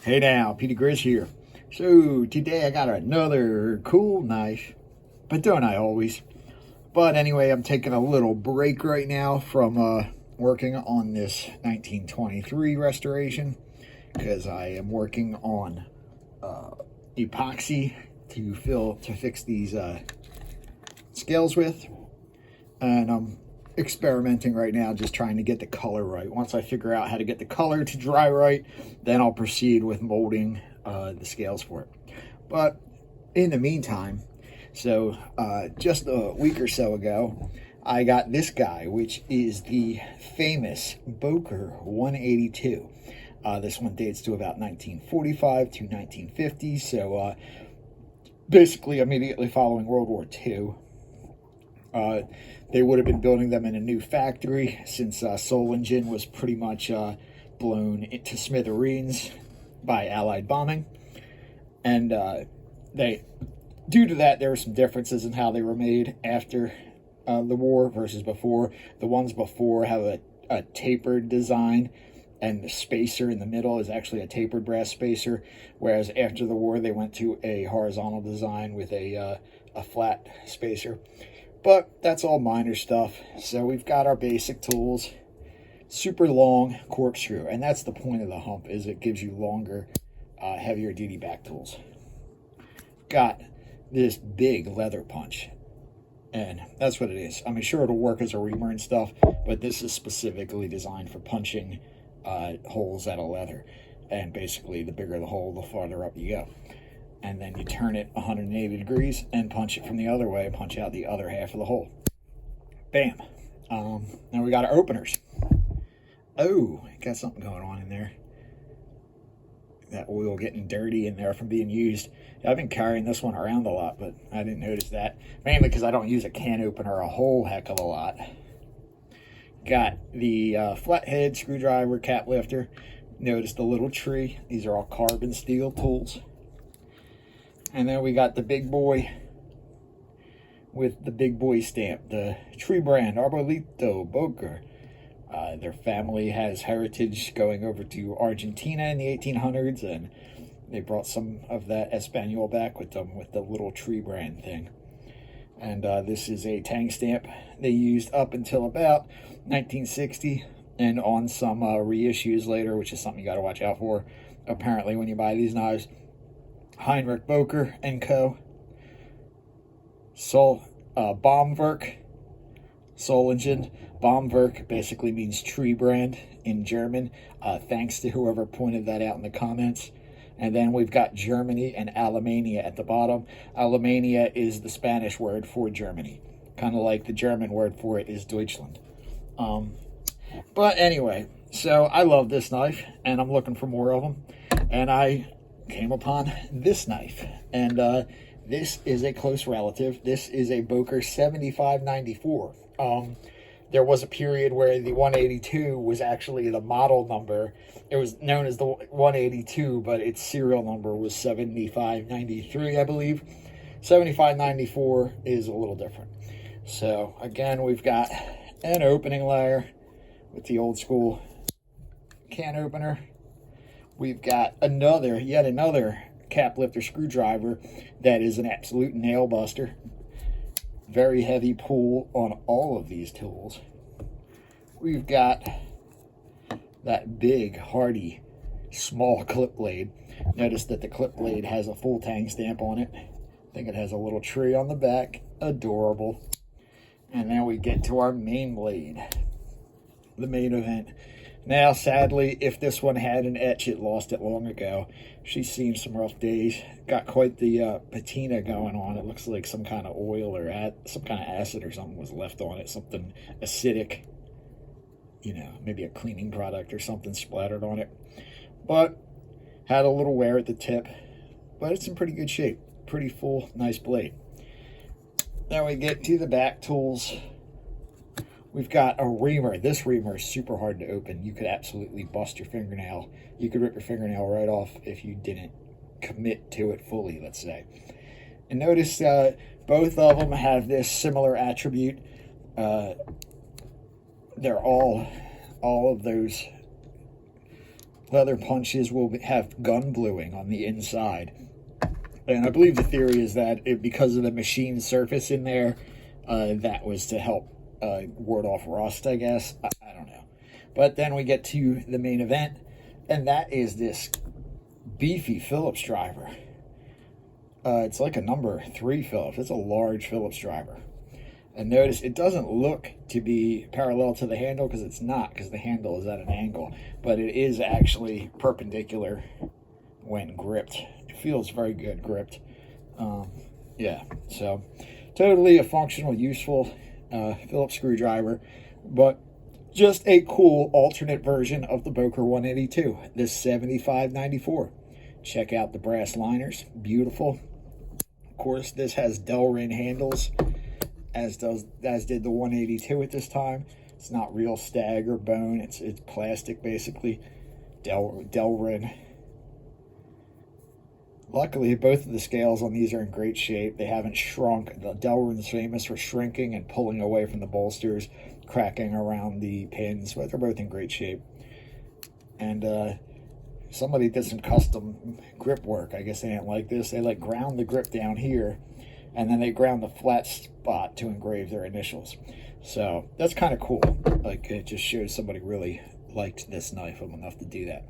Hey now, Peter Grizz here. So today I got another cool knife, but don't I always? But anyway, I'm taking a little break right now from working on this 1923 restoration because I am working on epoxy to fix these scales with, and I'm experimenting right now, just trying to get the color right. Once I figure out how to get the color to dry right, then I'll proceed with molding the scales for it. But in the meantime, so just a week or so ago, I got this guy, which is the famous Boker 182. This one dates to about 1945 to 1950, so basically immediately following World War II. They would have been building them in a new factory since Solingen was pretty much blown into smithereens by Allied bombing. And due to that, there were some differences in how they were made after the war versus before. The ones before have a tapered design, and the spacer in the middle is actually a tapered brass spacer, whereas after the war they went to a horizontal design with a flat spacer. But that's all minor stuff. So we've got our basic tools, super long corkscrew, and that's the point of the hump, is it gives you longer, heavier duty back tools. Got this big leather punch, and that's what it is. I mean, sure, it'll work as a reamer and stuff, but this is specifically designed for punching holes out of leather. And basically, the bigger the hole, the farther up you go. And then you turn it 180 degrees and punch it from the other way, punch out the other half of the hole. Bam. Now we got our openers. Oh, got something going on in there. That oil getting dirty in there from being used. I've been carrying this one around a lot, but I didn't notice that. Mainly because I don't use a can opener a whole heck of a lot. Got the flathead screwdriver cap lifter. Notice the little tree. These are all carbon steel tools. And then we got the big boy with the big boy stamp, the tree brand, Arbolito Boker. Their family has heritage going over to Argentina in the 1800s, and they brought some of that Espanol back with them with the little tree brand thing. And this is a tang stamp they used up until about 1960, and on some reissues later, which is something you got to watch out for. Apparently, when you buy these knives, Heinrich Boker and Co. Baumwerk, Solingen. Baumwerk basically means tree brand in German. Thanks to whoever pointed that out in the comments. And then we've got Germany and Alemania at the bottom. Alemania is the Spanish word for Germany. Kind of like the German word for it is Deutschland. But anyway, so I love this knife, and I'm looking for more of them. And I came upon this knife, and this is a close relative. This is a Boker 7594. There was a period where the 182 was actually the model number. It was known as the 182, but its serial number was 7593, I believe. 7594 is a little different. So again, we've got an opening layer with the old school can opener. We've got yet another cap lifter screwdriver that is an absolute nail buster. Very heavy pull on all of these tools. We've got that big, hardy, small clip blade. Notice that the clip blade has a full tang stamp on it. I think it has a little tree on the back. Adorable. And then we get to our main blade, the main event. Now, sadly, if this one had an etch, it lost it long ago. She's seen some rough days. Got quite the patina going on. It looks like some kind of oil or some kind of acid or something was left on it. Something acidic. You know, maybe a cleaning product or something splattered on it. But had a little wear at the tip. But it's in pretty good shape. Pretty full, nice blade. Now we get to the back tools. We've got a reamer. This reamer is super hard to open. You could absolutely bust your fingernail. You could rip your fingernail right off if you didn't commit to it fully, let's say. And notice both of them have this similar attribute. They're all of those leather punches will have gun bluing on the inside. And I believe the theory is that because of the machine surface in there, that was to help ward off rust, I guess. I don't know. But then we get to the main event, and that is this beefy Phillips driver. It's like a number 3 Phillips. It's a large Phillips driver. And notice it doesn't look to be parallel to the handle, because it's not, because the handle is at an angle. But it is actually perpendicular when gripped. It feels very good gripped. Yeah, so totally a functional, useful Phillips screwdriver, but just a cool alternate version of the Boker 182, this 7594. Check out the brass liners, beautiful. Of course, this has Delrin handles, as did the 182 at this time. It's not real stag or bone, it's plastic basically. Delrin. Luckily, both of the scales on these are in great shape. They haven't shrunk. The Delrin's famous for shrinking and pulling away from the bolsters, cracking around the pins, but they're both in great shape. And somebody did some custom grip work. I guess they didn't like this. They like ground the grip down here, and then they ground the flat spot to engrave their initials. So that's kind of cool. Like, it just shows somebody really liked this knife enough to do that.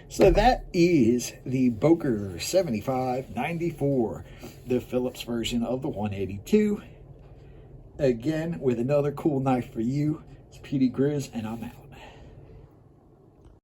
So that is the Boker 7594, the Phillips version of the 182. Again, with another cool knife for you. It's Petey Grizz, and I'm out.